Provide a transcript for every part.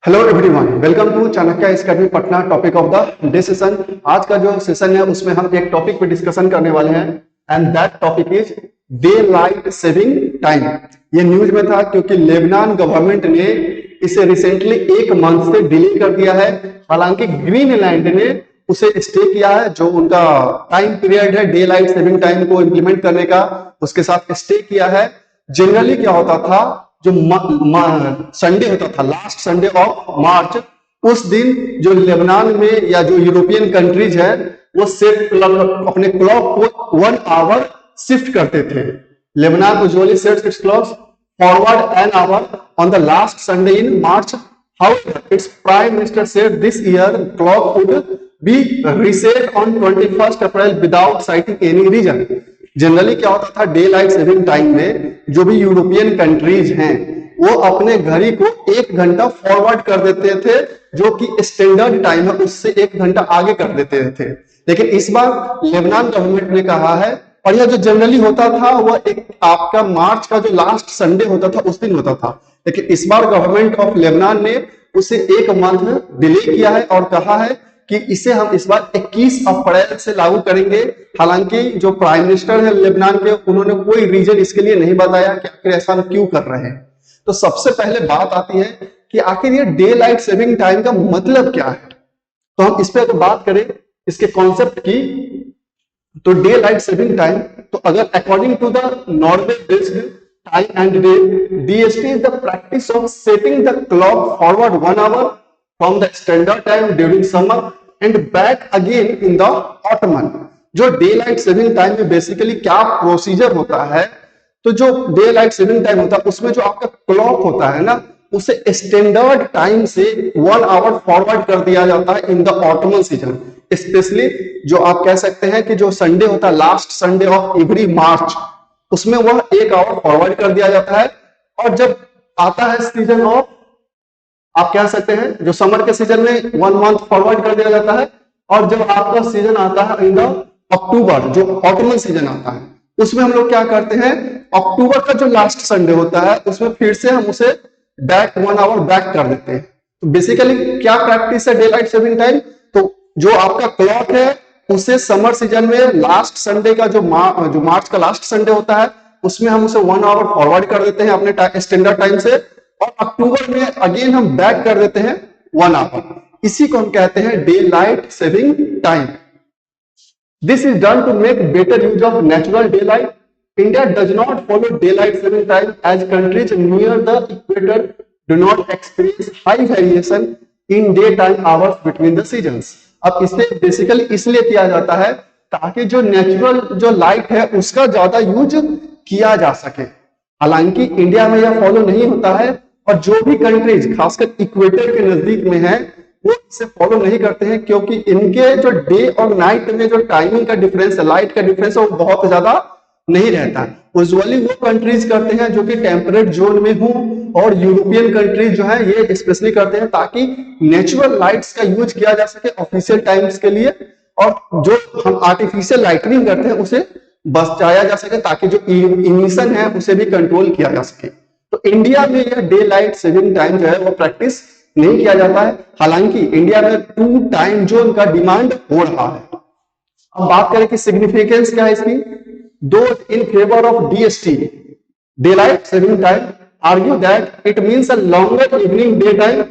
Hello everyone, welcome to Chanakya Academy Patna. Topic of the day session. आज का जो session है उसमें हम एक टॉपिक पे डिस्कशन करने वाले हैं and that topic is day light saving time. ये न्यूज में था क्योंकि लेबनान गवर्नमेंट ने इसे रिसेंटली एक मंथ से डिले कर दिया है। हालांकि ग्रीनलैंड ने उसे स्टे किया है, जो उनका टाइम पीरियड है डे लाइट सेविंग टाइम को इम्प्लीमेंट करने का, उसके साथ स्टे किया है। जनरली क्या होता था, जो संडे होता था लास्ट संडे ऑफ मार्च, उस दिन जो लेबनान में या जो यूरोपियन कंट्रीज है वो सेट अपने क्लॉक को 1 आवर शिफ्ट करते थे। Lebanon usually sets it's clocks forward an hour on the last Sunday in March. However, its prime minister said this year clock would be reset on 21st April without citing any reason. Generally क्या होता था, day light saving time में जो भी European countries हैं वो अपने घड़ी को 1 घंटा फॉरवर्ड कर देते थे, जो कि स्टैंडर्ड टाइम है उससे 1 घंटा आगे कर देते थे। लेकिन इस बार लेबनान गवर्नमेंट ने कहा है, और यह जो जनरली होता था वह एक आपका मार्च का जो लास्ट संडे होता था उस दिन होता था, लेकिन इस बार गवर्नमेंट ऑफ लेबनान ने उसे 1 मंथ डिले किया है और कहा है कि इसे हम इस बार 21 अप्रैल से लागू करेंगे। हालांकि जो प्राइम मिनिस्टर है लेबनान के, उन्होंने कोई रीजन इसके लिए नहीं बताया कि आखिर ऐसा हम क्यों कर रहे हैं। तो सबसे पहले बात आती है कि आखिर ये डे लाइट सेविंग टाइम का मतलब क्या है। तो हम इस पे अगर बात करें इसके कॉन्सेप्ट की, तो डे लाइट सेविंग टाइम, तो अगर according to the Norway based time and day, DST is the practice of setting the clock forward 1 hour from the standard time during summer and back again in the autumn। जो day light saving time में basically क्या procedure होता है, तो जो day light saving time होता है उसमें जो आपका क्लॉक होता है ना, उसे स्टैंडर्ड टाइम से 1 आवर फॉरवर्ड कर दिया जाता है in the ottoman season. Specially जो आप कह सकते हैं कि जो संडे होता है लास्ट संडे ऑफ एवरी मार्च, उसमें वह 1 आवर फॉरवर्ड कर दिया जाता है। और जब आता है सीजन ऑफ, आप कह सकते हैं जो समर के सीजन में 1 मंथ फॉरवर्ड कर दिया जाता है। और जब आपका सीजन आता है इन द अक्टूबर, जो ऑटमन सीजन आता है, उसमें हम लोग क्या करते हैं, अक्टूबर का जो लास्ट संडे होता है उसमें फिर से हम उसे बैक 1 आवर बैक कर देते हैं। तो बेसिकली क्या प्रैक्टिस है डे लाइट सेविंग टाइम, तो जो आपका क्लॉक है उसे समर सीजन में लास्ट संडे का जो मार्च का लास्ट संडे होता है उसमें हम उसे 1 आवर फॉरवर्ड कर देते हैं अपने स्टैंडर्ड टाइम से, और अक्टूबर में अगेन हम बैक कर देते हैं 1 आवर। इसी को हम कहते हैं day light saving time. This is done to make better use of natural day light. India does not follow day light saving time as countries near the equator do not experience high variation in day time hours between the seasons. अब इसे basically इसलिए किया जाता है ताकि जो natural जो light है उसका ज्यादा यूज किया जा सके। हालांकि इंडिया में यह फॉलो नहीं होता है, और जो भी कंट्रीज खासकर इक्वेटर के नजदीक में है वो इसे फॉलो नहीं करते हैं, क्योंकि इनके जो डे और नाइट में जो टाइमिंग का डिफरेंस है, लाइट का डिफरेंस है, वो बहुत ज्यादा नहीं रहता है। यूजुअली वो कंट्रीज करते हैं जो कि टेम्परेट जोन में हो, और यूरोपियन कंट्रीज जो है ये स्पेशली करते हैं ताकि नेचुरल लाइट्स का यूज किया जा सके ऑफिशियल टाइम्स के लिए, और जो हम आर्टिफिशियल लाइटनिंग करते हैं उसे बचाया जा सके ताकि जो इमिशन है उसे भी कंट्रोल किया जा सके। तो इंडिया में यह डे लाइट सेविंग टाइम जो है वो प्रैक्टिस नहीं किया जाता है। हालांकि इंडिया में 2 टाइम जोन का डिमांड हो रहा है। अब बात करें कि सिग्निफिकेंस क्या है इसकी। Those in favor of DST, daylight saving time, argue that it means a longer evening daytime.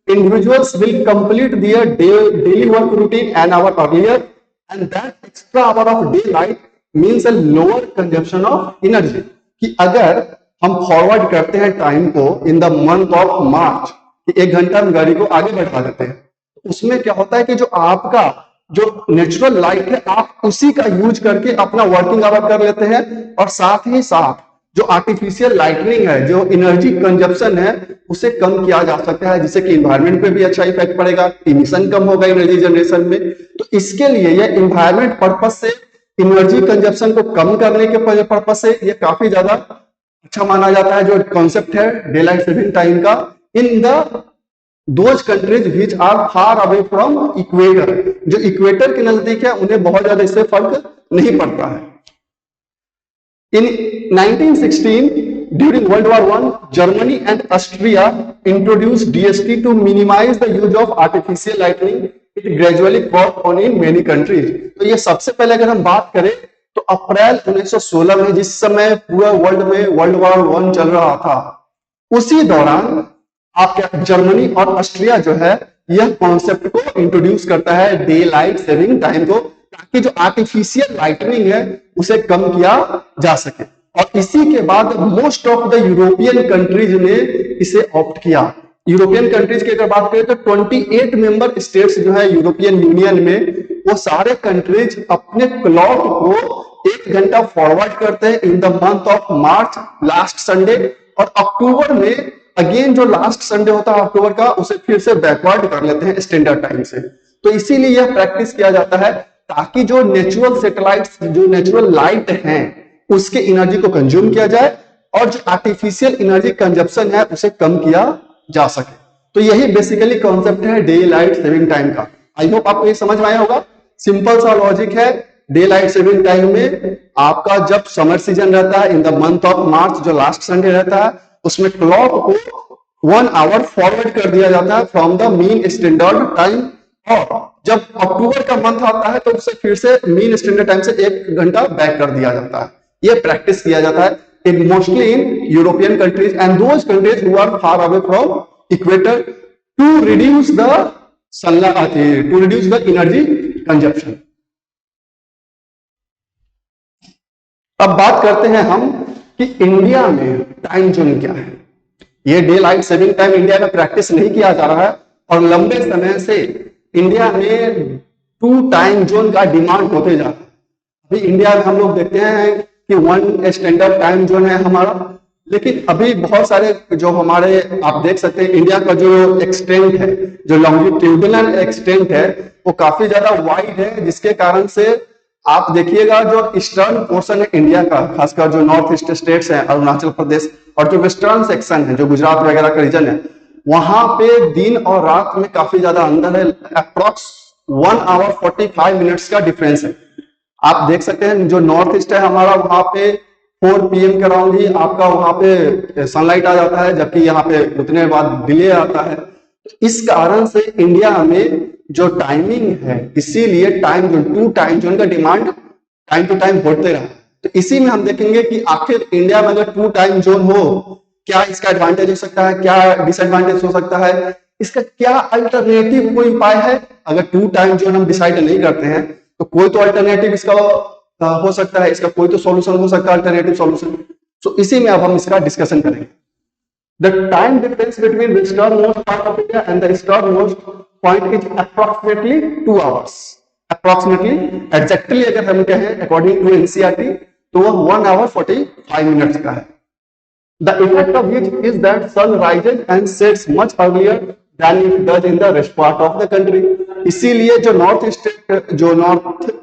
Individuals will complete their daily work routine an hour earlier, and that extra hour of daylight means a lower consumption of energy. कि अगर हम forward करते हैं time को in the month of March, 1 घंटा हम गाड़ी को आगे बढ़ा देते हैं, उसमें क्या होता है कि जो आपका जो नेचुरल लाइट है आप उसी का यूज करके अपना वर्किंग आवर कर लेते हैं, और साथ ही साथ जो आर्टिफिशियल लाइटनिंग है, जो एनर्जी कंजप्शन है, उसे कम किया जा सकता है, जिससे कि इन्वायरमेंट पे भी अच्छा इफेक्ट पड़ेगा, इमिशन कम होगा एनर्जी जनरेशन में। तो इसके लिए यह इन्वायरमेंट पर्पज से, एनर्जी कंजप्शन को कम करने के पर्पज से ये काफी ज्यादा अच्छा माना जाता है जो कॉन्सेप्ट है डे लाइट सेविंग टाइम का। In the Those countries which are far away from equator, जो इक्वेटर के नजदीक है उन्हें बहुत ज्यादा इससे फर्क नहीं पड़ता है। In 1916, during World War I, Germany and Austria introduced DST to minimize the use of artificial lightning. It gradually caught on in many countries. तो ये सबसे पहले अगर हम बात करें तो अप्रैल 1916 में, जिस समय पूरा वर्ल्ड में वर्ल्ड वॉर I चल रहा था, उसी दौरान आपके जर्मनी और ऑस्ट्रिया जो है यह कॉन्सेप्ट को इंट्रोड्यूस करता है डे लाइट सेविंग टाइम को, ताकि जो आर्टिफिशियल लाइटनिंग है उसे कम किया जा सके। और इसी के बाद most of the European countries ने इसे ऑप्ट किया। यूरोपियन कंट्रीज की अगर बात करें तो 28 मेंबर स्टेट्स जो है यूरोपियन यूनियन में, वो सारे कंट्रीज अपने क्लॉक को 1 घंटा फॉरवर्ड करते हैं in the month of March last Sunday, और अक्टूबर में अगेन जो लास्ट संडे होता है अक्टूबर का, उसे फिर से बैकवर्ड कर लेते हैं स्टैंडर्ड टाइम से। तो इसीलिए यह प्रैक्टिस किया जाता है ताकि जो नेचुरल सैटेलाइट्स, जो नेचुरल लाइट हैं, उसके एनर्जी को कंज्यूम किया जाए और जो आर्टिफिशियल एनर्जी कंजप्शन है उसे कम किया जा सके। तो यही बेसिकली कॉन्सेप्ट है डे लाइट सेविंग टाइम का। आई होप आपको ये समझ में आया होगा। सिंपल सा लॉजिक है। डे लाइट सेविंग टाइम में आपका जब समर सीजन रहता है in the month of March, जो लास्ट संडे रहता है, उसमें क्लॉक को 1 आवर फॉरवर्ड कर दिया जाता है from the mean standard time, और जब अक्टूबर का मंथ आता है तो उसे फिर से मीन स्टैंडर्ड टाइम से 1 घंटा बैक कर दिया जाता है। यह प्रैक्टिस किया जाता है in mostly in European countries and those countries who are far away from equator to reduce the sunlight, to reduce the energy consumption. अब बात करते हैं हम कि इंडिया में टाइम जोन क्या है। ये day light saving time India में प्रैक्टिस नहीं किया जा रहा है और लंबे समय से इंडिया में 2 टाइम जोन का डिमांड होते जा रहा है। अभी इंडिया में हम लोग देखते हैं कि 1 स्टैंडर्ड टाइम जोन है हमारा, लेकिन अभी बहुत सारे जो हमारे, आप देख सकते हैं इंडिया का जो एक्सटेंट है, जो लॉन्गिट्यूडिनल एक्सटेंट है, वो काफी ज्यादा वाइड है, जिसके कारण से आप देखिएगा जो ईस्टर्न पोर्शन है इंडिया का, खासकर जो नॉर्थ ईस्ट स्टेट्स हैं, अरुणाचल प्रदेश, और जो वेस्टर्न सेक्शन है, जो गुजरात वगैरह का रीजन है, वहां पे दिन और रात में काफी ज्यादा अंतर है। अप्रॉक्स 1 आवर 45 मिनट्स का डिफरेंस है। आप देख सकते हैं जो नॉर्थ ईस्ट है हमारा, वहां पे 4 PM के अराउंड ही आपका वहां पे सनलाइट आ जाता है, जबकि यहाँ पे उतने बाद डिले आता है। इस कारण से इंडिया में जो टाइमिंग है, इसीलिए टाइम जोन, 2 टाइम जोन का डिमांड टाइम टू टाइम बढ़ते रहा। तो इसी में हम देखेंगे कि आखिर इंडिया में अगर 2 टाइम जोन हो, क्या इसका एडवांटेज हो सकता है, क्या डिसएडवांटेज हो सकता है, इसका क्या अल्टरनेटिव कोई उपाय है। अगर 2 टाइम जोन हम डिसाइड नहीं करते हैं तो कोई तो अल्टरनेटिव इसका हो सकता है, इसका कोई तो सॉल्यूशन हो सकता है, अल्टरनेटिव सॉल्यूशन। तो इसी में अब हम इसका डिस्कशन करेंगे। The time difference between western most part of India and the eastern most point is approximately 2 hours. Approximately, exactly अगर हम कहें अकॉर्डिंग टू एनसीईआरटी तो वह 1 आवर 45 मिनट्स का है। The effect of which is that sun rises and sets much earlier than it does in the rest part of the country. इसीलिए जो north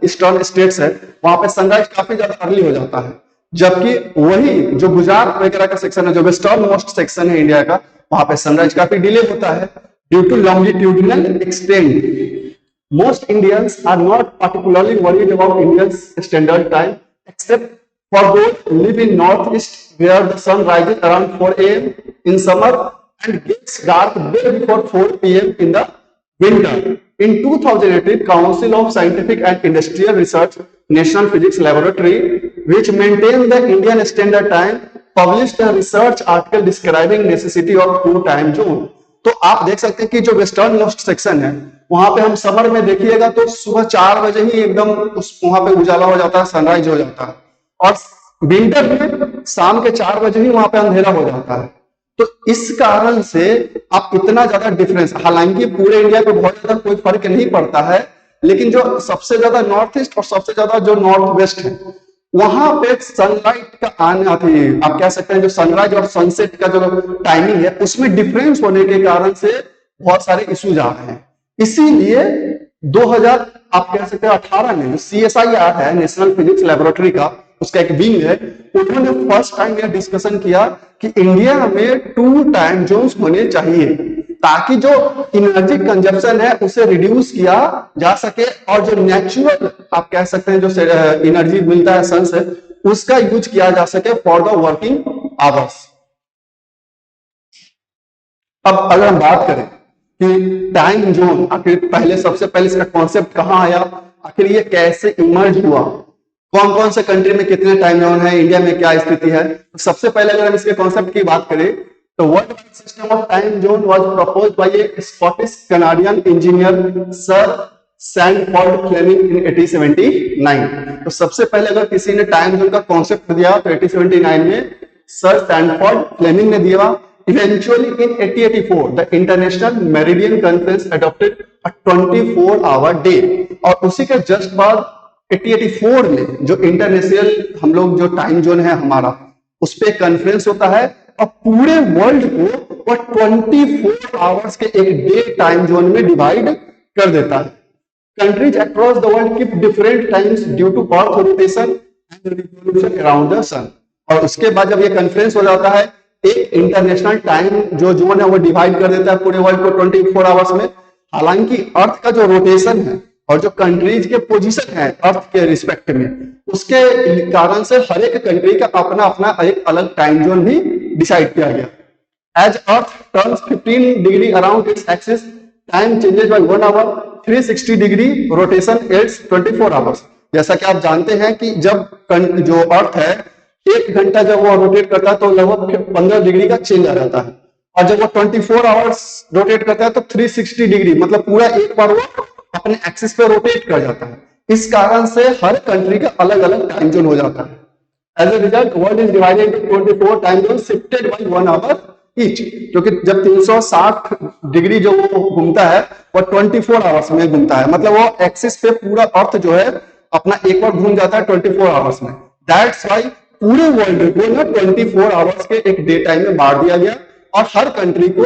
eastern states है वहां पे सनराइज काफी ज्यादा अर्ली हो जाता है, जबकि वही जो गुजरात वगैरह का सेक्शन है, जो वेस्टर्न मोस्ट सेक्शन है इंडिया का, वहां पे सनराइज काफी डिले होता है due to longitudinal extent. Most Indians are not particularly worried about Indian Standard Time except for those who live in northeast where the sun rises around 4 AM in summer and gets dark way before 4 PM in the winter. In 2018, Council of Scientific and Industrial Research National Physics Laboratory, which maintains the Indian Standard Time, published a research article describing necessity of 2 time zone. तो आप देख सकते हैं कि जो western most section है वहां पे हम समर में देखिएगा तो सुबह 4 बजे ही एकदम वहां पे उजाला हो जाता है, सनराइज हो जाता है, और विंटर में शाम के 4 बजे ही वहां पे अंधेरा हो जाता है। तो इस कारण से आप इतना ज्यादा डिफरेंस, हालांकि पूरे इंडिया पे बहुत ज्यादा कोई फर्क नहीं पड़ता है, लेकिन जो सबसे ज्यादा नॉर्थ ईस्ट और सबसे ज्यादा जो नॉर्थ वेस्ट है वहां पे सनलाइट का आने आती है, आप कह सकते हैं जो सनराइज और सनसेट का जो टाइमिंग है उसमें डिफरेंस होने के कारण से बहुत सारे इश्यूज आ रहे हैं। इसीलिए 2000 आप कह सकते हैं 18 में जो CSIR है, नेशनल फिजिक्स लेबोरेटरी का, उसका एक विंग है, उन्होंने फर्स्ट टाइम यह डिस्कशन किया कि इंडिया में 2 टाइम जोन्स होने चाहिए ताकि जो एनर्जी कंजप्शन है उसे रिड्यूस किया जा सके और जो नेचुरल आप कह सकते हैं जो एनर्जी मिलता है सन से उसका यूज किया जा सके फॉर द वर्किंग आवर्स। अब अगर हम बात करें कि टाइम जोन आखिर पहले सबसे पहले इसका कॉन्सेप्ट कहां आया, आखिर ये कैसे इमर्ज हुआ, कौन कौन से कंट्री में कितने टाइम जोन है, इंडिया में क्या स्थिति है। तो सबसे पहले अगर हम इसके कॉन्सेप्ट की बात करें तो world wide system of time zone was proposed by a Scottish Canadian engineer sir Sandford Fleming in 1879। तो सबसे पहले अगर किसी ने टाइम जोन का कॉन्सेप्ट दिया तो 1879 में सर सैंडफोर्ड फ्लेमिंग ने दिया। Eventually in 1884 the International Meridian Conference adopted a 24-hour day, और उसी के जस्ट बाद 1884 में जो इंटरनेशनल हम लोग जो टाइम जोन है हमारा उस पे कॉन्फ्रेंस होता है और पूरे वर्ल्ड को वो 24 आवर्स के एक डे टाइम जोन में डिवाइड कर देता है। Countries across the world keep different times due to earth rotation and revolution around the sun. और उसके बाद जब ये कॉन्फ्रेंस हो जाता है एक इंटरनेशनल टाइम जो जोन है वो डिवाइड कर देता है पूरे वर्ल्ड को 24 आवर्स में। हालांकि अर्थ का जो रोटेशन है और जो कंट्रीज के पोजीशन है अर्थ के रिस्पेक्ट में उसके कारण से हर एक कंट्री का अपना अपना एक अलग टाइम जोन भी डिसाइड किया गया। As earth turns 15 degree around its axis time changes by 1 hour 360 degree rotation its 24 hours. जैसा कि आप जानते हैं कि जब जो अर्थ है 1 घंटा जब वो रोटेट करता है तो लगभग 15 डिग्री का चेंज आ जाता है, और जब वो 24 आवर्स रोटेट करता है तो 360 डिग्री मतलब पूरा एक बार वो अपने एक्सिस पे रोटेट कर जाता है। इस कारण से हर कंट्री का अलग अलग टाइम जोन हो जाता है। As a result world is divided into 24 time zone shifted by 1 hour each, क्योंकि जब 360 डिग्री जो वो घूमता है वो 24 आवर्स में घूमता है, मतलब वो एक्सिस पे पूरा अर्थ जो है अपना एक बार घूम जाता है 24 आवर्स में। दैट्स व्हाई पूरे वर्ल्ड को ना 24 आवर्स के एक डे टाइम में बांट दिया गया और हर कंट्री को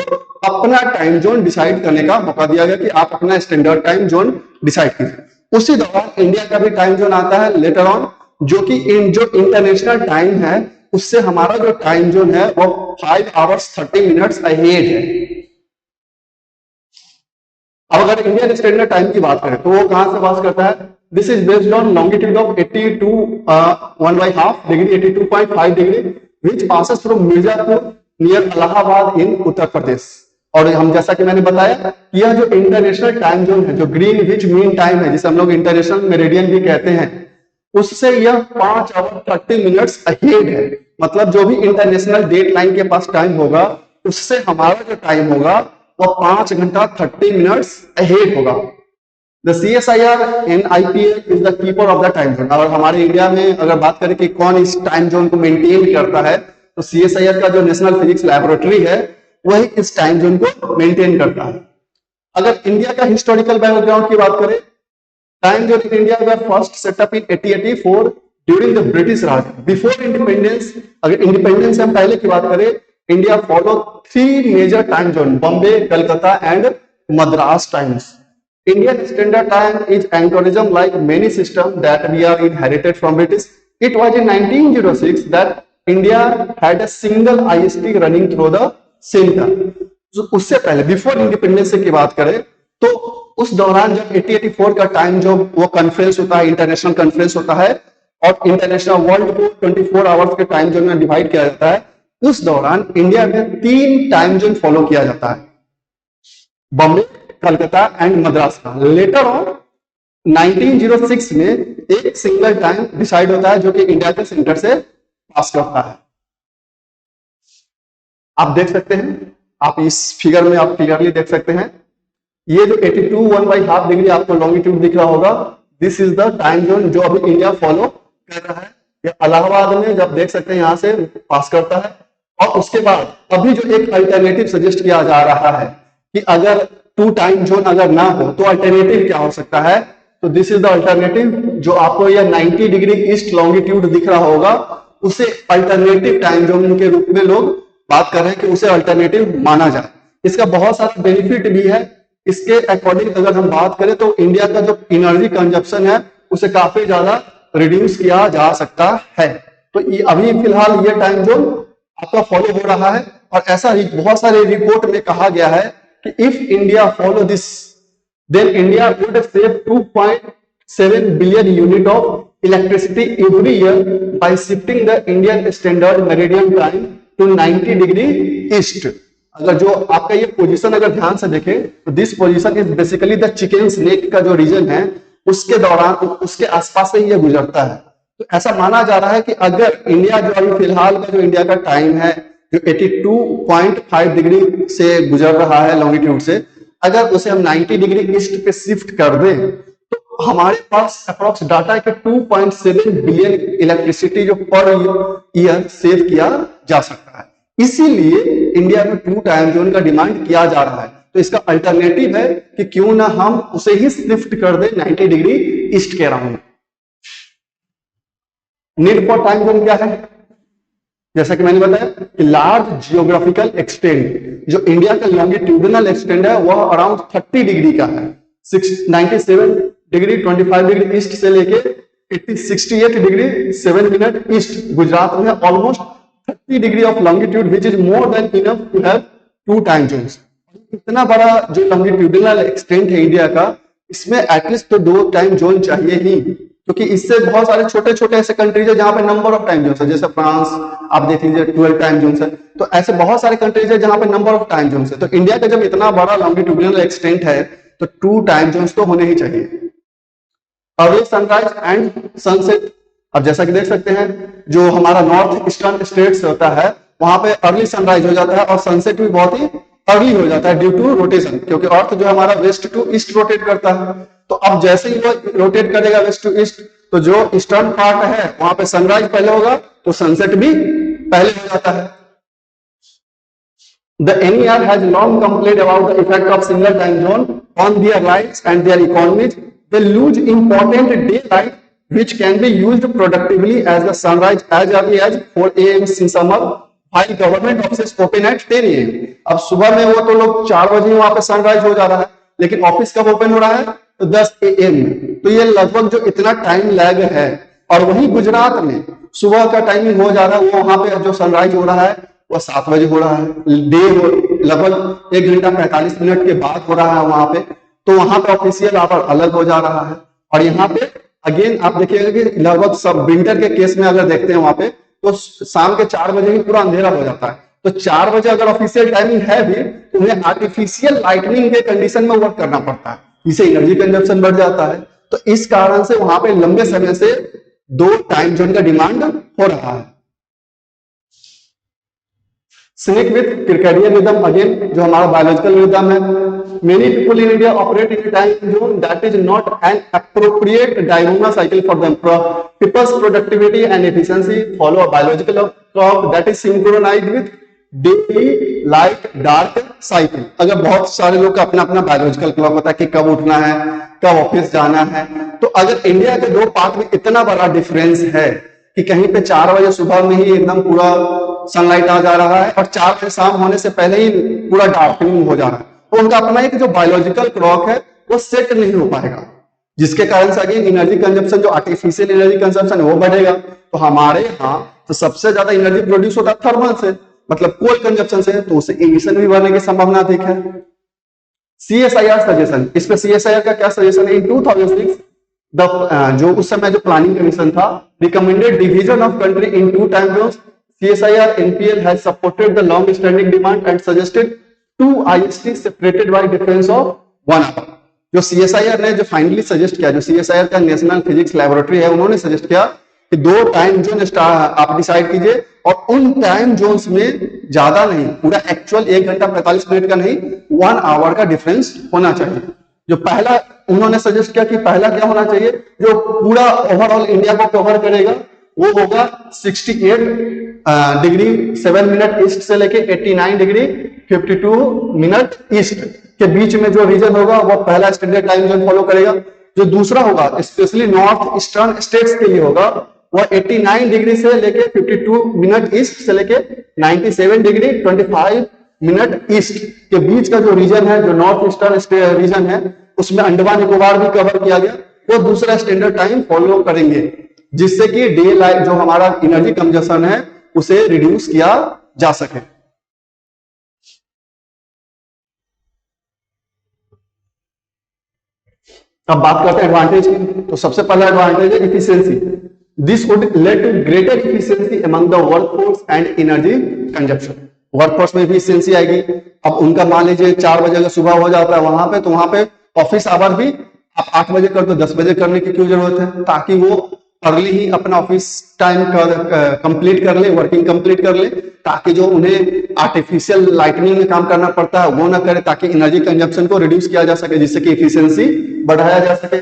अपना टाइम जोन डिसाइड करने का मौका दिया गया कि आप अपना स्टैंडर्ड टाइम जोन डिसाइड कीजिए। उसी दौरान इंडिया का भी टाइम जोन आता है लेटर ऑन, जो कि जो इंटरनेशनल टाइम है उससे हमारा जो टाइम जोन है वो 5 आवर्स 30 मिनट्स अहेड है। अब अगर इंडियन स्टैंडर्ड टाइम की बात करें तो वो कहां से पास करता है? This is based on longitude of 82 1/2 degree 82.5 degree which passes from Mirzapur near Allahabad in Uttar Pradesh. और हम जैसा कि मैंने बताया यह जो इंटरनेशनल टाइम जोन है जो ग्रीनविच मीन टाइम है जिसे हम लोग इंटरनेशनल मेरिडियन भी कहते हैं उससे यह 5 आवर 30 मिनट्स अहेड है। मतलब जो भी इंटरनेशनल डेट लाइन के पास टाइम होगा उससे हमारा जो टाइम होगा वो 5 घंटा 30 मिनट्स अहेड होगा। The CSIR NIPL is the keeper of the time zone। और हमारे इंडिया में अगर बात करें कि कौन इस टाइम जोन को मेंटेन करता है तो CSIR का जो नेशनल फिजिक्स लैबोरेटरी है वही इस टाइम जोन को मेंटेन करता है। अगर इंडिया का हिस्टोरिकल बैकग्राउंड की बात करें time zone in India were first set up in 1884 during the British Raj before independence. अगर इंडिपेंडेंस से हम पहले की बात करें India follow 3 major time zone Bombay Calcutta and Madras times. Indian Standard Time is anachronism like many systems that we are inherited from British. It was in 1906 that India had a single IST running through the center. So उससे पहले before independence की बात करें तो उस दौरान जब 1884 का टाइम जो वो कॉन्फ्रेंस होता है इंटरनेशनल कॉन्फ्रेंस होता है और इंटरनेशनल वर्ल्ड को 24 आवर्स के टाइम जोन में डिवाइड किया जाता है उस दौरान इंडिया में 3 टाइम जोन फॉलो किया जाता है बॉम्बे कलकत्ता एंड मद्रास का। लेटर ऑन 1906 में एक सिंगल टाइम डिसाइड होता है जो कि इंडिया के सेंटर से पास करता है। आप देख सकते हैं आप इस फिगर में आप क्लियरली देख सकते हैं ये जो 82 1/2 डिग्री आपको लॉन्गिट्यूड दिख रहा होगा this is the time zone जो अभी इंडिया फॉलो कर रहा है। ये इलाहाबाद में जब देख सकते हैं यहां से पास करता है और उसके बाद अभी जो एक अल्टरनेटिव सजेस्ट किया जा रहा है कि अगर 2 टाइम जोन अगर ना हो तो अल्टरनेटिव क्या हो सकता है तो दिस इज द अल्टरनेटिव जो आपको ये 90 डिग्री ईस्ट लॉन्गिट्यूड दिख रहा होगा उसे अल्टरनेटिव टाइम जोन के रूप में लोग बात कर रहे हैं कि उसे अल्टरनेटिव माना जाए। इसका बहुत सारा बेनिफिट भी है। इसके अकॉर्डिंग अगर हम बात करें तो इंडिया का जो एनर्जी कंजप्शन है उसे काफी ज्यादा रिड्यूस किया जा सकता है। तो अभी फिलहाल ये टाइम जोन आपका फॉलो हो रहा है और ऐसा ही बहुत सारे रिपोर्ट में कहा गया है कि if India follow this then India would save 2.7 billion unit of electricity every year by shifting the Indian standard meridian time to 90 degree east. अगर जो आपका ये पोजीशन अगर ध्यान से देखें तो this position is basically the chicken snake का जो रीजन है उसके दौरान उसके आसपास से ये गुजरता है। तो ऐसा माना जा रहा है कि अगर इंडिया जो अभी फिलहाल का जो इंडिया का टाइम है जो 82.5 डिग्री से गुजर रहा है लॉन्गिट्यूड से, अगर उसे हम 90 डिग्री ईस्ट पे शिफ्ट कर दें तो हमारे पास अप्रोक्स डाटा है कि 2.7 बिलियन इलेक्ट्रिसिटी जो पर ईयर सेव किया जा सकता है। इसीलिए इंडिया में 2 टाइम जोन का डिमांड किया जा रहा है। तो इसका अल्टरनेटिव है कि क्यों ना हम उसे ही शिफ्ट कर दें 90 डिग्री ईस्ट के around. Need for time zone क्या है? जैसा कि मैंने बताया कि लार्ज जियोग्राफिकल एक्सटेंट, जो इंडिया का लॉन्गिट्यूडिनल एक्सटेंट है वह अराउंड 30 डिग्री का है। 97 डिग्री 25 डिग्री ईस्ट से लेके 68 डिग्री 7 मिनट ईस्ट गुजरात में almost 30 degree of longitude which is more than enough to have 2 time zones. इतना बड़ा जो लॉन्गिट्यूडिनल एक्सटेंट है इंडिया का, इसमें एटलीस्ट तो 2 टाइम जोन चाहिए ही, क्योंकि इससे बहुत सारे छोटे छोटे ऐसे कंट्रीज है जहां पे नंबर ऑफ टाइम जोन्स है। जैसे फ्रांस आप देख लीजिए 12 टाइम जोन्स है। तो ऐसे बहुत सारे कंट्रीज है जहां पे नंबर ऑफ टाइम जोन्स है। तो इंडिया का जब इतना बड़ा लॉन्गिट्यूडिनल एक्सटेंट है तो 2 टाइम जोन्स तो होने ही चाहिए। अर्ली सनराइज एंड सनसेट, अब जैसा कि देख सकते हैं जो हमारा नॉर्थ ईस्टर्न स्टेट्स होता है वहां पे अर्ली सनराइज हो जाता है और सनसेट भी बहुत ही अर्ली हो जाता है ड्यू टू रोटेशन, क्योंकि अर्थ जो हमारा वेस्ट टू ईस्ट रोटेट करता है। तो अब जैसे ही वो रोटेट करेगा वेस्ट टू ईस्ट तो जो ईस्टर्न पार्ट है वहां पे सनराइज पहले होगा तो सनसेट भी पहले हो जाता है। The NER has long complained about the effect of single time zone on their lives and their economies. They lose important daylight which can be used productively as the sunrise as early as 4 AM in summer, while government offices open at 10 AM. अब सुबह में वो तो लोग 4 बजे वहां पे sunrise हो जा रहा है, लेकिन ऑफिस कब ओपन हो रहा है तो 10 AM में। तो ये लगभग जो इतना टाइम लैग है, और वही गुजरात में सुबह का टाइमिंग हो जा रहा है, वो वहां पे जो सनराइज हो रहा है वो 7 बजे हो रहा है, डे लगभग 1 घंटा 45 मिनट के बाद हो रहा है वहां पे। तो वहां पे ऑफिशियल आवर अलग हो जा रहा है। और यहाँ पे अगेन आप देखिएगा कि लगभग सब विंटर के केस में अगर देखते हैं वहां पे तो शाम के 4 बजे ही पूरा अंधेरा हो जाता है। तो 4 बजे अगर ऑफिशियल टाइमिंग है भी तो उन्हें आर्टिफिशियल लाइटनिंग के कंडीशन में वर्क करना पड़ता है, इससे एनर्जी कंजप्शन बढ़ जाता है। तो इस कारण से वहां पे लंबे समय से 2 टाइम जोन का डिमांड हो रहा है। Scenic with circadian rhythm, again जो हमारा बायोलॉजिकल रिदम है। Many people in India operate in a time zone that is not an appropriate diurnal cycle for them. People's productivity and efficiency follow a biological clock that is synchronized with daily light dark cycle. अगर बहुत सारे लोग का अपना अपना biological clock होता है कि कब उठना है कब ऑफिस जाना है, तो अगर इंडिया के 2 पार्ट में इतना बड़ा डिफरेंस है कि कहीं पे 4 बजे सुबह में ही एकदम पूरा सनलाइट आ जा रहा है और 4 बजे शाम होने से पहले ही पूरा डार्कनिंग हो जा रहा है, तो उनका अपना एक जो बायोलॉजिकल क्लॉक है वो सेट नहीं हो पाएगा, जिसके कारण से अगेन एनर्जी कंजप्शन जो आर्टिफिशियल एनर्जी कंजप्शन है वो बढ़ेगा। तो हमारे यहाँ तो सबसे ज्यादा एनर्जी प्रोड्यूस होता है थर्मल से, मतलब कोल कंजप्शन से, तो उससे एमिशन भी बढ़ने की संभावना अधिक है। CSIR सजेशन, इस पे CSIR का क्या सजेशन है? इन 2006 जो उस समय जो प्लानिंग कमीशन था recommended division of country in 2 time Jones. CSIR NPL has supported the long standing demand and suggested 2 IST separated by difference of 1 hour। जो CSIR ने जो फाइनली सजेस्ट किया, जो CSIR का नेशनल फिजिक्स लैबोरेटरी है, उन्होंने suggest किया कि 2 टाइम जोन आप डिसाइड कीजिए और उन टाइम जोन्स में ज्यादा नहीं, पूरा एक्चुअल 1 घंटा 45 मिनट का नहीं 1 आवर का डिफरेंस होना चाहिए। जो पहला उन्होंने सजेस्ट किया कि पहला क्या होना चाहिए, जो पूरा ओवरऑल इंडिया को कवर करेगा वो होगा 68 डिग्री 7 मिनट ईस्ट से लेके 89 डिग्री 52 मिनट ईस्ट के बीच में जो रीजन होगा वो पहला स्टैंडर्ड टाइम जोन फॉलो करेगा। जो दूसरा होगा स्पेशली नॉर्थ ईस्टर्न स्टेट्स के लिए होगा वो 89 डिग्री से लेके 52 मिनट ईस्ट से लेके 97 डिग्री 25 मिनट ईस्ट के बीच का जो रीजन है, जो नॉर्थ ईस्टर्न रीजन है, उसमें अंडमान निकोबार भी कवर किया गया, वो दूसरा स्टैंडर्ड टाइम फॉलो करेंगे, जिससे कि डे लाइट जो हमारा एनर्जी कंजप्शन है उसे रिड्यूस किया जा सके। अब बात करते हैं एडवांटेज की, तो सबसे पहला एडवांटेज है efficiency. This would lead to greater efficiency among the workforce and energy consumption. Workforce में भी इफिशियंसी आएगी। अब उनका मान लीजिए 4 बजे का सुबह हो जाता है वहां पे, तो वहां पे ऑफिस आवर भी आप 8 बजे कर दो, 10 बजे करने की क्यों जरूरत है, ताकि वो अर्ली ही अपना ऑफिस टाइम कंप्लीट कर ले, वर्किंग कंप्लीट कर ले, ताकि जो उन्हें आर्टिफिशियल लाइटनिंग में काम करना पड़ता है वो ना करे, ताकि एनर्जी कंजप्शन को रिड्यूस किया जा सके, जिससे कि इफिशियंसी बढ़ाया जा सके।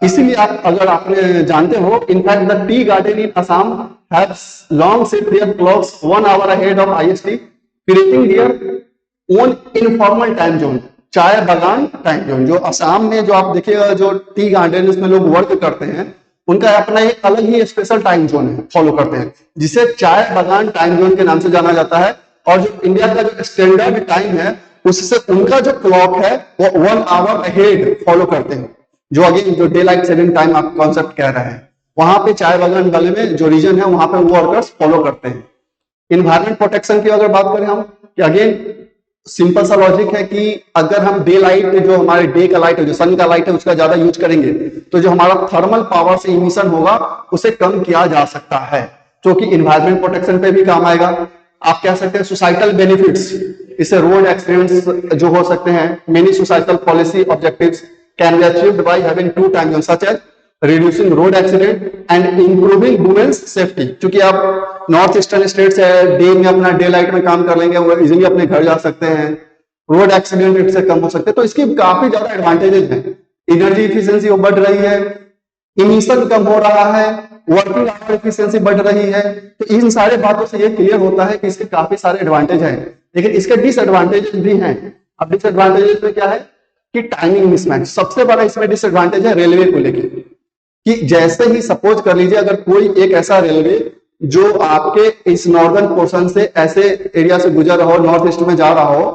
इसीलिए आप अगर आपने जानते हो, in fact the tea garden in Assam have long set their clocks 1 hour ahead of IST, creating their own informal time zone, chai bagan time zone. जो असम में जो आप देखिएगा जो टी गार्डन में लोग वर्क करते हैं, उनका अपना एक अलग ही स्पेशल टाइम जोन है, फॉलो करते हैं, जिसे चाय बागान टाइम जोन के नाम से जाना जाता है। और जो इंडिया का जो स्टैंडर्ड टाइम है, उससे उनका जो क्लॉक है वो 1 hour अहेड फॉलो करते हैं, जो अगेन जो डे लाइट सेविंग टाइम आप कॉन्सेप्ट कह रहे हैं, वहां पे चाय बागान वाले में जो रीजन है वहां पे वर्कर्स फॉलो करते हैं। इन्वायरमेंट प्रोटेक्शन की अगर बात करें हम, कि अगेन सिंपल सा लॉजिक है कि अगर हम डे लाइट, जो हमारे डे का लाइट है, जो सन का लाइट है, उसका ज्यादा यूज करेंगे तो जो हमारा थर्मल पावर से इमिशन होगा उसे कम किया जा सकता है, जो कि इन्वायरमेंट प्रोटेक्शन पे भी काम आएगा। आप कह सकते हैं सोसाइटल बेनिफिट्स, इससे रोड एक्सीडेंट्स जो हो सकते हैं, many societal policy objectives can be achieved by having 2 time zone such as reducing road accident and improving women's safety. क्योंकि आप नॉर्थ ईस्टर्न स्टेट से डे में अपना डे लाइट में काम कर लेंगे, वो इजीली अपने घर जा सकते हैं, रोड एक्सीडेंट रेट से कम हो सकते हैं, तो इसकी काफी ज्यादा एडवांटेजेस हैं। एनर्जी इफिशियंसी बढ़ रही है, इमिशन कम हो रहा है, वर्किंग आवर एफिशिएंसी बढ़ रही है। तो इन सारे बातों से ये क्लियर होता है कि इसके काफी सारे एडवांटेज हैं, लेकिन इसके डिसएडवांटेजेस भी हैं। अब डिसएडवांटेजेस में क्या है कि टाइमिंग मिसमैच सबसे बड़ा इसमें डिसएडवांटेज है रेलवे को लेकर, कि जैसे ही सपोज कर लीजिए अगर कोई एक ऐसा रेलवे जो आपके इस नॉर्दर्न पोर्शन से ऐसे एरिया से गुजर रहा हो, नॉर्थ ईस्ट में जा रहा हो,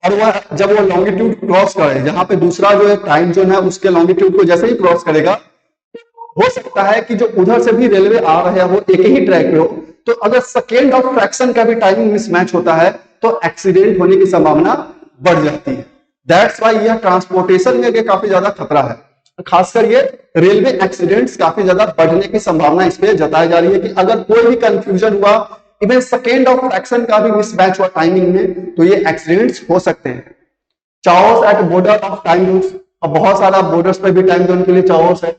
और वह जब वो लॉन्गिट्यूड क्रॉस करे, जहां पे दूसरा जो है टाइम जोन है उसके लॉन्गिट्यूड को जैसे ही क्रॉस करेगा, हो सकता है कि जो उधर से भी रेलवे आ रहे हैं वो एक ही ट्रैक पे हो, तो अगर सेकेंड ऑफ फ्रैक्शन का भी टाइमिंग मिसमैच होता है तो एक्सीडेंट होने की संभावना बढ़ जाती है। दैट्स वाई यह ट्रांसपोर्टेशन में काफी ज्यादा खतरा है, खासकर ये रेलवे एक्सीडेंट्स काफी ज्यादा बढ़ने की संभावना इस पे जताई जा रही है कि अगर कोई भी कंफ्यूजन हुआ, इवन सेकेंड ऑफ फ्रैक्शन का भी मिसमैच हुआ टाइमिंग में, तो ये एक्सीडेंट्स हो सकते हैं। Chaos at border of time zones, अब बहुत सारा बॉर्डर्स पे भी टाइम जोन के लिए चाओस है।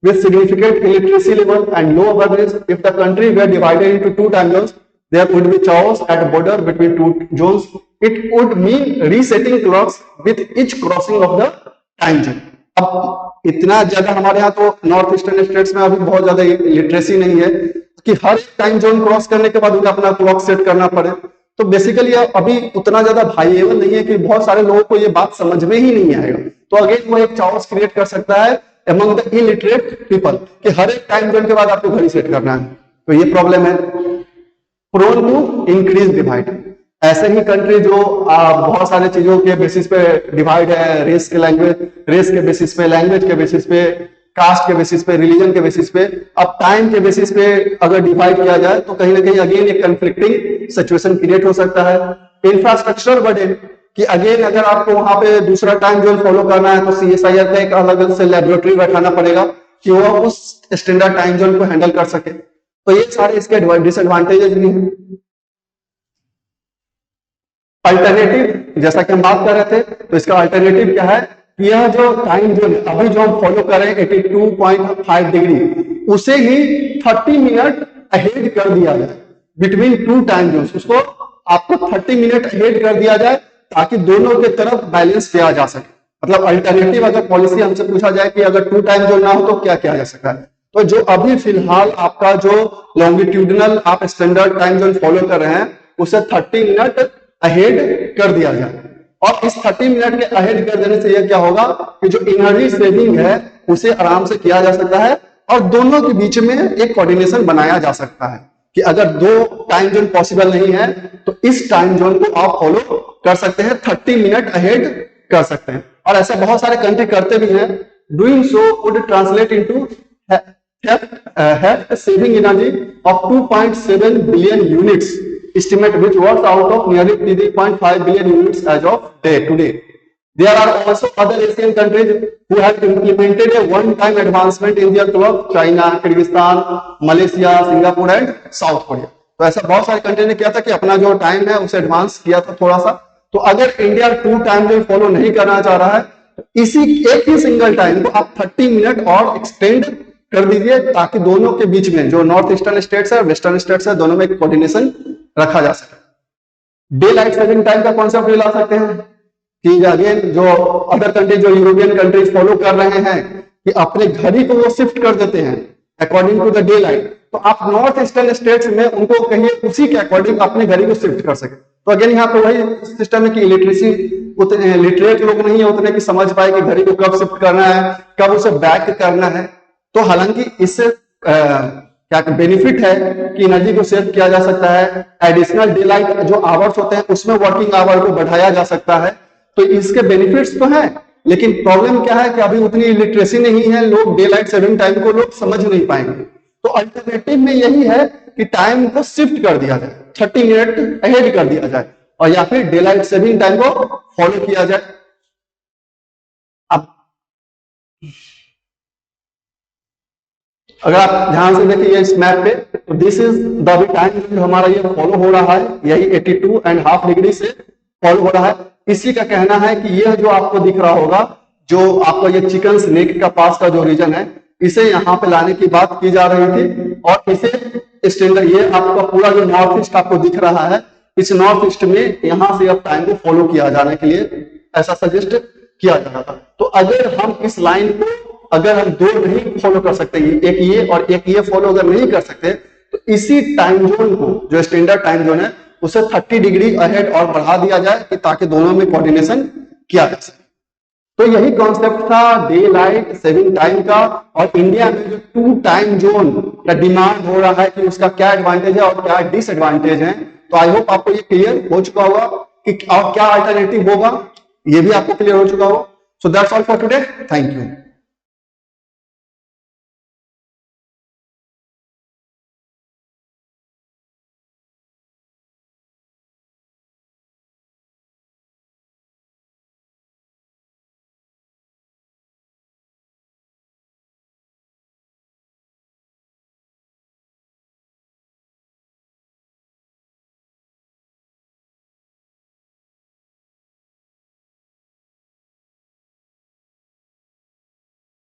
With significant illiteracy level and low awareness, if the country were divided into 2 time zones, there would be chaos at border between 2 zones. It would mean resetting clocks with each crossing of the time zone. अब इतना ज्यादा हमारे यहाँ तो north eastern states में अभी बहुत ज्यादा लिटरेसी नहीं है कि हर टाइम जोन क्रॉस करने के बाद उन्हें अपना क्लॉक सेट करना पड़े। तो बेसिकली अभी उतना ज्यादा वाइएबल नहीं है कि बहुत सारे लोगों को ये बात समझ में ही नहीं आएगा। तो अगेन वो एक चाओस क्रिएट कर सकता है among the illiterate people कि हर एक टाइम जोन के बाद आपको घड़ी सेट करना है, तो ये प्रॉब्लम है। प्रोन टू इंक्रीज डिवाइड, ऐसे ही कंट्री जो बहुत सारे चीजों के बेसिस पे डिवाइड है, रेस के बेसिस पे, लैंग्वेज के बेसिस पे, कास्ट के बेसिस पे, रिलीजन के बेसिस पे, अब टाइम के बेसिस पे अगर डिवाइड किया जाए तो कहीं ना कहीं अगेन एक कंफ्लिक्टिंग सिचुएशन क्रिएट हो सकता है। इंफ्रास्ट्रक्चर बर्डन कि अगेन अगर आपको वहां पे दूसरा टाइम जोन फॉलो करना है तो सीएसआईआर का एक अलग से लेबोरेटरी बैठाना पड़ेगा कि वो उस स्टैंडर्ड टाइम जोन को हैंडल कर सके। तो ये सारे इसके डिसएडवांटेजेस भी हैं। अल्टरनेटिव, जैसा कि हम बात कर रहे थे, तो इसका अल्टरनेटिव क्या है कि यह जो टाइम जोन अभी जो हम फॉलो कर रहे हैं 82.5 डिग्री, उसे ही 30 मिनट अहेड कर दिया जाए बिटवीन 2 टाइम जोन, उसको आपको 30 मिनट अहेड कर दिया जाए ताकि दोनों के तरफ बैलेंस किया जा सके। मतलब अल्टरनेटिव अगर पॉलिसी हमसे पूछा जाए कि अगर 2 टाइम जोन ना हो तो क्या किया जा सकता है, तो जो अभी फिलहाल आपका जो लॉन्गिट्यूडनल आप स्टैंडर्ड टाइम जोन फॉलो कर रहे हैं उसे 30 मिनट अहेड कर दिया जाए। और इस 30 मिनट के अहेड कर देने से यह क्या होगा कि जो एनर्जी सेविंग है उसे आराम से किया जा सकता है और दोनों के बीच में एक कोऑर्डिनेशन बनाया जा सकता है कि अगर 2 टाइम जोन पॉसिबल नहीं है तो इस टाइम जोन को आप फॉलो कर सकते हैं, 30 मिनट अहेड कर सकते हैं। और ऐसा बहुत सारे कंट्री करते भी हैं। Doing so would translate into heft saving energy of 2.7 billion units, estimate which works out of nearly 3.5 billion units as of today. There are also other Asian countries who have implemented a one-time advancement in their clock, China, Kyrgyzstan, Malaysia, Singapore and South Korea. तो ऐसा बहुत सारे country ने किया था कि अपना जो टाइम है उसे एडवांस किया था थोड़ा सा। तो अगर इंडिया 2 टाइम जोन फॉलो नहीं करना चाह रहा है तो इसी एक ही सिंगल टाइम को आप 30 मिनट और एक्सटेंड कर दीजिए, ताकि दोनों के बीच में जो नॉर्थ ईस्टर्न स्टेट्स है वेस्टर्न स्टेट्स है दोनों में कोऑर्डिनेशन रखा जा सके। डे लाइट सेविंग टाइम का कॉन्सेप्ट भी ला सकते हैं कि अगेन जो अदर कंट्री जो यूरोपियन कंट्रीज फॉलो कर रहे हैं कि अपने घड़ी को वो शिफ्ट कर देते हैं according to the day light, तो आप नॉर्थ ईस्टर्न स्टेट्स में उनको कहिए उसी के अकॉर्डिंग अपने घड़ी को शिफ्ट कर सके। तो अगेन यहाँ पे वही सिस्टम है कि उतने लिटरेट लोग नहीं है उतने की समझ पाए कि घड़ी को कब शिफ्ट करना है, कब उसे बैक करना है। तो हालांकि इससे क्या बेनिफिट है कि एनर्जी को सेव किया जा सकता है, एडिशनल डे लाइट जो आवर्स होते हैं उसमें वर्किंग आवर को बढ़ाया जा सकता है। तो इसके बेनिफिट्स तो हैं, लेकिन प्रॉब्लम क्या है कि अभी उतनी लिटरेसी नहीं है, लोग डे लाइट सेविंग टाइम को लोग समझ नहीं पाएंगे। तो अल्टरनेटिव में यही है कि टाइम को शिफ्ट कर दिया जाए, 30 मिनट अहेड कर दिया जाए और या फिर डे लाइट सेविंग टाइम को फॉलो किया जाए। अब अगर आप ध्यान से देखिए इस मैप पे, तो दिस इज द टाइम जो हमारा ये फॉलो हो रहा है, यही 82.5 डिग्री से फॉलो हो रहा है। इसी का कहना है कि यह जो आपको दिख रहा होगा, जो आपका ये चिकन नेक का पास का जो रीजन है, इसे यहाँ पे लाने की बात की जा रही थी और इसे स्टैंडर्ड ये आपका पूरा जो नॉर्थ ईस्ट आपको दिख रहा है, इस नॉर्थ ईस्ट में यहाँ से अब टाइम को फॉलो किया जाने के लिए ऐसा सजेस्ट किया जा रहा था। तो अगर हम इस लाइन को अगर हम दो नहीं फॉलो कर सकते, एक ये और एक ये फॉलो अगर नहीं कर सकते, तो इसी टाइम जोन को जो स्टैंडर्ड टाइम जोन है उसे 30 डिग्री अहेड और बढ़ा दिया जाए कि ताकि दोनों में कोऑर्डिनेशन किया जा सके। तो यही कॉन्सेप्ट था डे लाइट सेविंग टाइम का। और इंडिया में जो 2 टाइम जोन का डिमांड हो रहा है कि उसका क्या एडवांटेज है और क्या डिसएडवांटेज है, तो आई होप आपको ये क्लियर हो चुका होगा कि और क्या अल्टरनेटिव होगा, ये भी आपको क्लियर हो चुका होगा। So that's all for today, thank you.